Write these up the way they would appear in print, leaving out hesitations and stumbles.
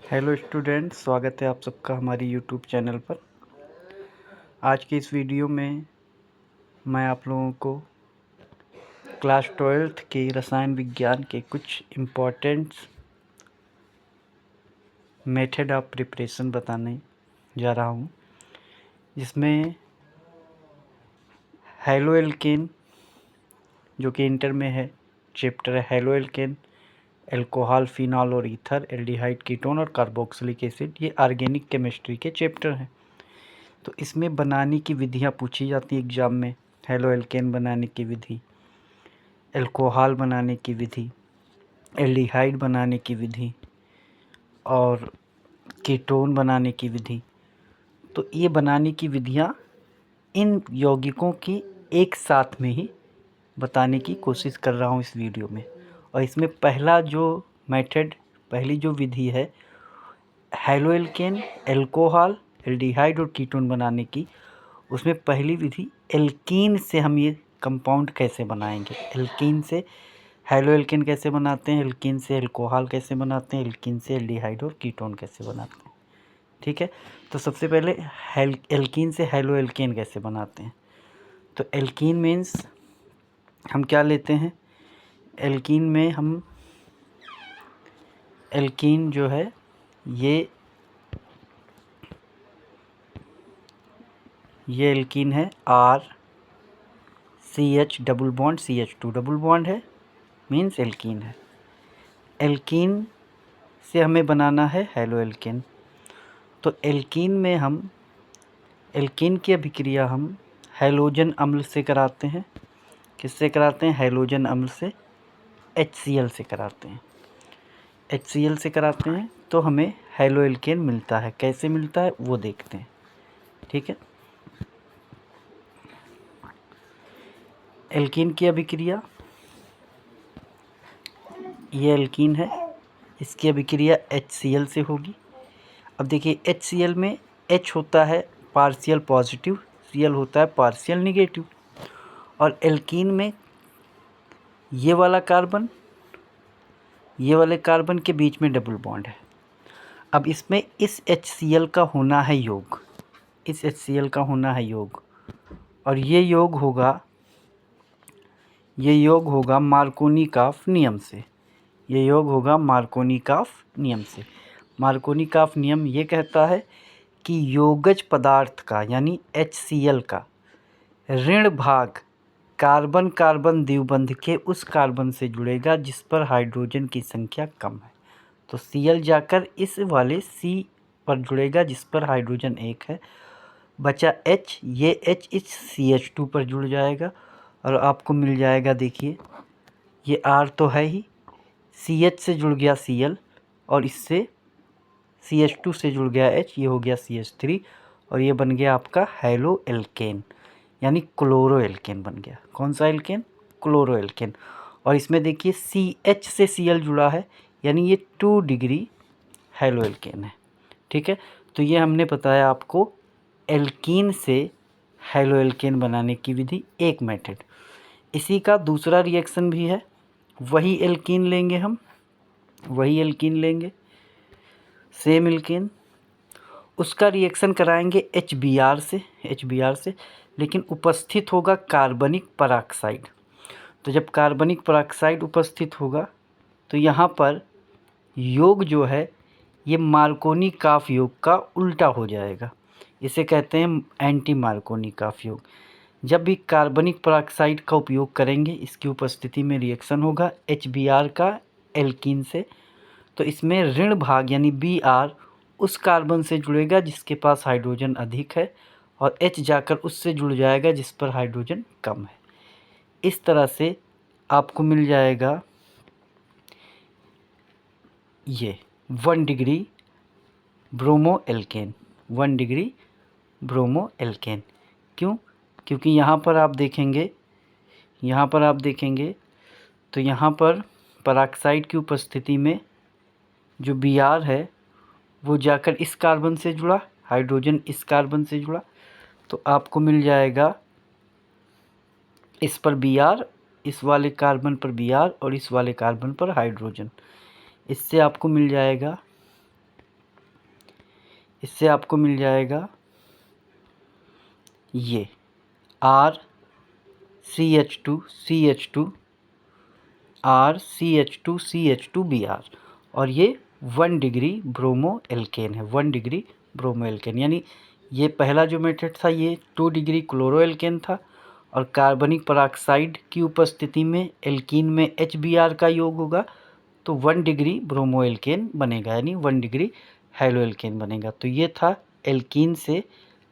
Hello student, स्वागत है आप सबका हमारी यूट्यूब चैनल पर। आज की इस वीडियो में मैं आप लोगों को क्लास 12th के रसायन विज्ञान के कुछ इम्पोर्टेंट मेथड ऑफ प्रिपरेशन बताने जा रहा हूँ, जिसमें हैलो एल्केन जो कि इंटर में है चैप्टर है हैलो एल्केन, एल्कोहल, फिनॉल और ईथर, एल्डिहाइड, कीटोन और कार्बोक्सिलिक एसिड, ये ऑर्गेनिक केमिस्ट्री के चैप्टर हैं। तो इसमें बनाने की विधियाँ पूछी जाती हैं एग्ज़ाम में। हैलो एल्केन बनाने की विधि, एल्कोहल बनाने की विधि, एल्डिहाइड बनाने की विधि और कीटोन बनाने की विधि। तो ये बनाने की विधियाँ इन यौगिकों की एक साथ में ही बताने की कोशिश कर रहा हूँ इस वीडियो में। और इसमें पहला जो मेथड, पहली जो विधि है हैलो एल्केन, एल्कोहल, एल्डिहाइड और कीटोन बनाने की, उसमें पहली विधि एल्कीन से हम ये कंपाउंड कैसे बनाएंगे। एल्कीन से हैलो एल्केन कैसे बनाते हैं, एल्कीन से एल्कोहल कैसे बनाते हैं, एल्कीन से एल्डिहाइड और कीटोन कैसे बनाते हैं। ठीक है, तो सबसे पहले एल्कीन से हैलो एल्केन कैसे बनाते हैं। तो एल्कीन मीन्स हम क्या लेते हैं, एल्कीन में हम एल्कीन जो है ये एल्कीन है RCH double bond CH2 double bond है, मीन्स एल्कीन है। एल्कीन से हमें बनाना है हैलो एल्केन। तो एल्कीन में हम एल्कीन की अभिक्रिया हम हैलोजन अम्ल से कराते हैं। किससे कराते हैं, हैलोजन अम्ल से, HCl से कराते हैं। HCl से कराते हैं तो हमें हैलो एल्केन मिलता है। कैसे मिलता है वो देखते हैं। ठीक है, एल्कीन की अभिक्रिया, ये एल्कीन है, इसकी अभिक्रिया HCl से होगी। अब देखिए HCl में H होता है पार्शियल पॉजिटिव, Cl होता है पार्शियल निगेटिव। और एल्कीन में ये वाला कार्बन, ये वाले कार्बन के बीच में डबल बॉन्ड है। अब इसमें इस HCl का होना है योग, इस HCl का होना है योग, और ये योग होगा मार्कोनिकॉफ नियम से। ये योग होगा मार्कोनिकॉफ नियम से। मार्कोनिकॉफ नियम ये कहता है कि योगज पदार्थ का यानी HCl का ऋण भाग कार्बन कार्बन द्विबंध के उस कार्बन से जुड़ेगा जिस पर हाइड्रोजन की संख्या कम है। तो Cl जाकर इस वाले C पर जुड़ेगा जिस पर हाइड्रोजन 1 है। बचा H, ये H इस CH2 पर जुड़ जाएगा और आपको मिल जाएगा, देखिए ये R तो है ही, CH से जुड़ गया Cl और इससे CH2 से जुड़ गया H, ये हो गया CH3 और ये बन गया आपका हैलो एल्केन यानी क्लोरो एल्केन बन गया। कौन सा एल्केन, क्लोरो एल्केन। और इसमें देखिए CH से Cl जुड़ा है यानी ये 2 डिग्री हैलो एल्केन है। ठीक है, तो ये हमने बताया आपको एल्कीन से हैलो एल्केन बनाने की विधि, एक मेथड। इसी का दूसरा रिएक्शन भी है, वही एल्कीन लेंगे हम, वही एल्कीन लेंगे, सेम एल्केन, उसका रिएक्शन कराएंगे HBr से, लेकिन उपस्थित होगा कार्बनिक पराक्साइड। तो जब कार्बनिक पराक्साइड उपस्थित होगा तो यहाँ पर योग जो है ये मार्कोनिकॉफ योग का उल्टा हो जाएगा। इसे कहते हैं एंटी मार्कोनिकॉफ योग। जब भी कार्बनिक पराक्साइड का उपयोग करेंगे इसकी उपस्थिति में रिएक्शन होगा HBr का एल्कीन से, तो इसमें ऋण भाग यानी Br उस कार्बन से जुड़ेगा जिसके पास हाइड्रोजन अधिक है और H जाकर उससे जुड़ जाएगा जिस पर हाइड्रोजन कम है। इस तरह से आपको मिल जाएगा ये 1 degree bromo alkene, 1 degree bromo alkene. क्यों, क्योंकि यहाँ पर आप देखेंगे, तो यहाँ पर पराक्साइड की उपस्थिति में जो Br है वो जाकर इस कार्बन से जुड़ा, हाइड्रोजन इस कार्बन से जुड़ा, तो आपको मिल जाएगा इस पर Br, इस वाले कार्बन पर Br और इस वाले कार्बन पर हाइड्रोजन। इससे आपको मिल जाएगा इससे आपको मिल जाएगा ये RCH2CH2 RCH2CH2Br और ये 1 डिग्री ब्रोमो एल्केन है, 1 डिग्री ब्रोमो एल्केन। यानी ये पहला जो मेथड था ये 2 डिग्री क्लोरो एल्केन था और कार्बनिक पराक्साइड की उपस्थिति में एल्कीन में HBr का योग होगा तो 1 डिग्री ब्रोमो एल्केन बनेगा, यानी 1 डिग्री हैलो एल्केन बनेगा। तो ये था एल्कीन से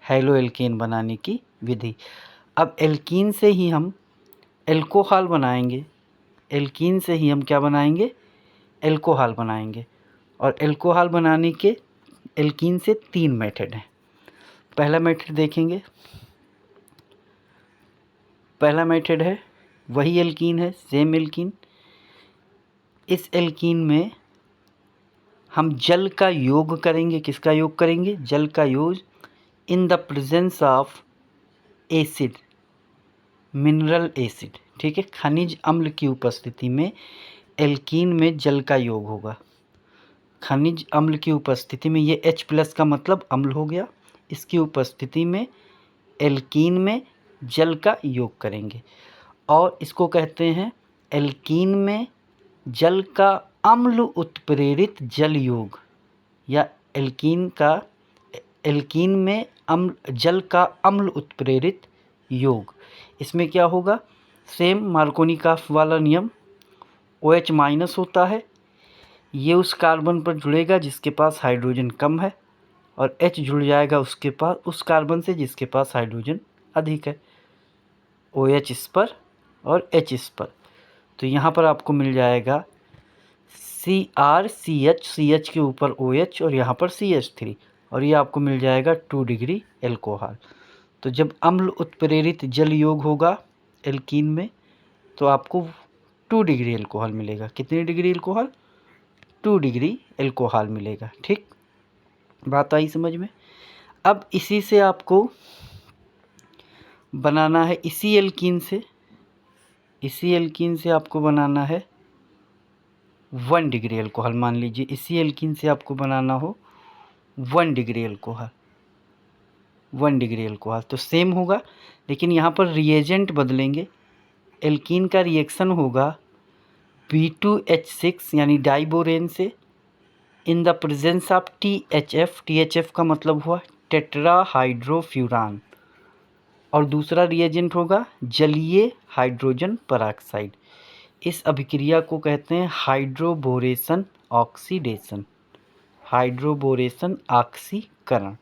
हैलो एल्केन बनाने की विधि। अब एल्कीन से ही हम एल्कोहल बनाएंगे, एल्कीन से ही हम क्या बनाएंगे, एल्कोहल बनाएंगे। और एल्कोहल बनाने के एल्कीन से 3 मेथड हैं। पहला मेथड देखेंगे, पहला मेथड है वही एल्कीन है, सेम एल्कीन। इस एल्कीन में हम जल का योग करेंगे। किसका योग करेंगे, जल का योग in the presence of acid, mineral acid, ठीक है, खनिज अम्ल की उपस्थिति में एल्कीन में जल का योग होगा। खनिज अम्ल की उपस्थिति में, ये H+ का मतलब अम्ल हो गया, इसकी उपस्थिति में एल्कीन में जल का योग करेंगे और इसको कहते हैं एल्कीन में जल का अम्ल उत्प्रेरित जल योग, या एल्कीन में जल का अम्ल उत्प्रेरित योग। इसमें क्या होगा, सेम मार्कोनिकॉफ वाला नियम, OH- होता है, ये उस कार्बन पर जुड़ेगा जिसके पास हाइड्रोजन कम है और H जुड़ जाएगा उसके पास, उस कार्बन से जिसके पास हाइड्रोजन अधिक है, OH इस पर और H इस पर। तो यहाँ पर आपको मिल जाएगा CrCH, CH के ऊपर OH और यहाँ पर CH3 और ये आपको मिल जाएगा 2 डिग्री एल्कोहल। तो जब अम्ल उत्प्रेरित जल योग होगा एल्कीन में तो आपको 2 डिग्री एल्कोहल मिलेगा। कितनी डिग्री एल्कोहल, 2 डिग्री एल्कोहल मिलेगा। ठीक, बात आई समझ में। अब इसी से आपको बनाना है, इसी एल्कीन से आपको बनाना है 1 डिग्री एल्कोहल। मान लीजिए इसी एल्कीन से आपको बनाना हो 1 डिग्री एल्कोहल, 1 डिग्री एल्कोहल। तो सेम होगा लेकिन यहाँ पर रिएजेंट बदलेंगे। एल्कीन का रिएक्शन होगा B2H6 यानी डाइबोरेन से in the presence of THF, THF का मतलब हुआ टेट्राहाइड्रोफ्यूरान, और दूसरा रिएजेंट होगा जलीय हाइड्रोजन पराक्साइड। इस अभिक्रिया को कहते हैं हाइड्रोबोरेशन ऑक्सीडेशन, हाइड्रोबोरेशन ऑक्सीकरण।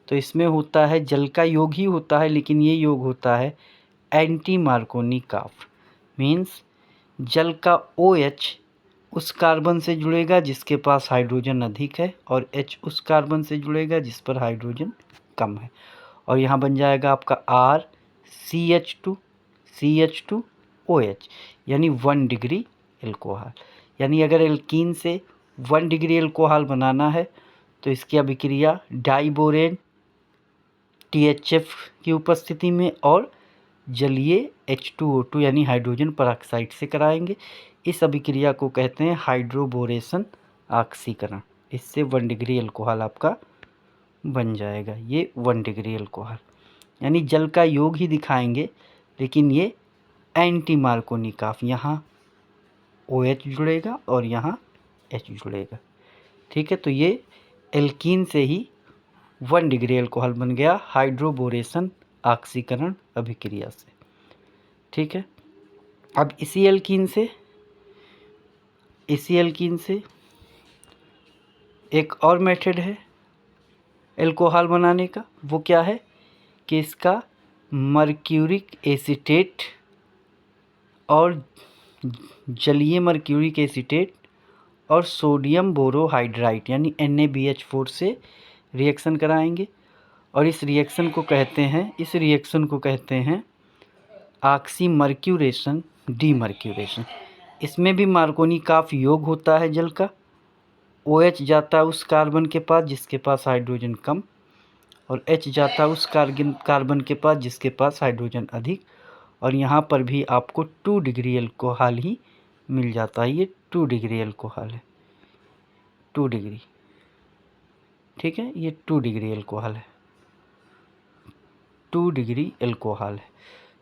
तो इसमें होता है जल का योग ही होता है लेकिन ये योग होता है एंटी मार्कोनिकॉफ, मीन्स जल का OH उस कार्बन से जुड़ेगा जिसके पास हाइड्रोजन अधिक है और H उस कार्बन से जुड़ेगा जिस पर हाइड्रोजन कम है और यहाँ बन जाएगा आपका RCH2CH2OH यानी 1 डिग्री एल्कोहल। यानी अगर एल्कीन से 1 डिग्री एल्कोहल बनाना है तो इसकी अभिक्रिया डाइबोरेन THF की उपस्थिति में और जलीय H2O2 यानी हाइड्रोजन पराक्साइड से कराएंगे। इस अभिक्रिया को कहते हैं हाइड्रोबोरेशन ऑक्सीकरण। इससे 1 डिग्री एल्कोहल आपका बन जाएगा, ये 1 डिग्री एल्कोहल। यानी जल का योग ही दिखाएंगे लेकिन ये एंटी मार्कोनिकॉफ, यहाँ OH जुड़ेगा और यहाँ H जुड़ेगा। ठीक है, तो ये एल्कीन से ही 1 डिग्री एल्कोहल बन गया हाइड्रोबोरेशन ऑक्सीकरण अभिक्रिया से। ठीक है, अब इसी एल्कीन से एक और मेथड है एल्कोहल बनाने का। वो क्या है कि इसका मर्क्यूरिक एसीटेट और जलीय मर्क्यूरिक एसीटेट और सोडियम बोरोहाइड्राइड यानी NaBH4 से रिएक्शन कराएंगे और इस रिएक्शन को कहते हैं ऑक्सीमर्क्यूरेशन डीमर्क्यूरेशन। इसमें भी मार्कोनिकॉफ योग होता है जल का, OH जाता है उस कार्बन के पास जिसके पास हाइड्रोजन कम और H जाता है उस कार्बन के पास जिसके पास हाइड्रोजन अधिक और यहाँ पर भी आपको 2 डिग्री एल्कोहल ही मिल जाता है। ये 2 डिग्री एल्कोहल है, 2 डिग्री। ठीक है, ये 2 डिग्री अल्कोहल है, 2 डिग्री अल्कोहल है।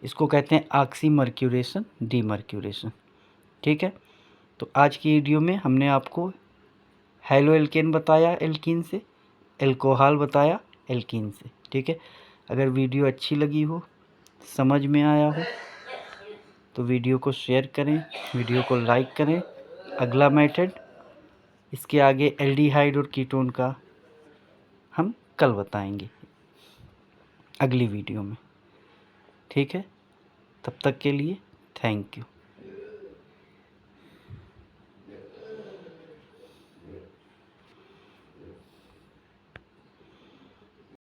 इसको कहते हैं ऑक्सीमर्क्यूरेशन, डीमर्क्यूरेशन। ठीक है, तो आज की वीडियो में हमने आपको हैलो एल्केन बताया एल्कीन से, अल्कोहल बताया एल्कीन से। ठीक है, अगर वीडियो अच्छी लगी हो, समझ में आया हो, तो वीडियो को शेयर करें, वीडियो को लाइक करें। अगला मेथड, इसके आगे एल्डिहाइड और कीटोन का हम कल बताएंगे अगली वीडियो में। ठीक है, तब तक के लिए थैंक यू।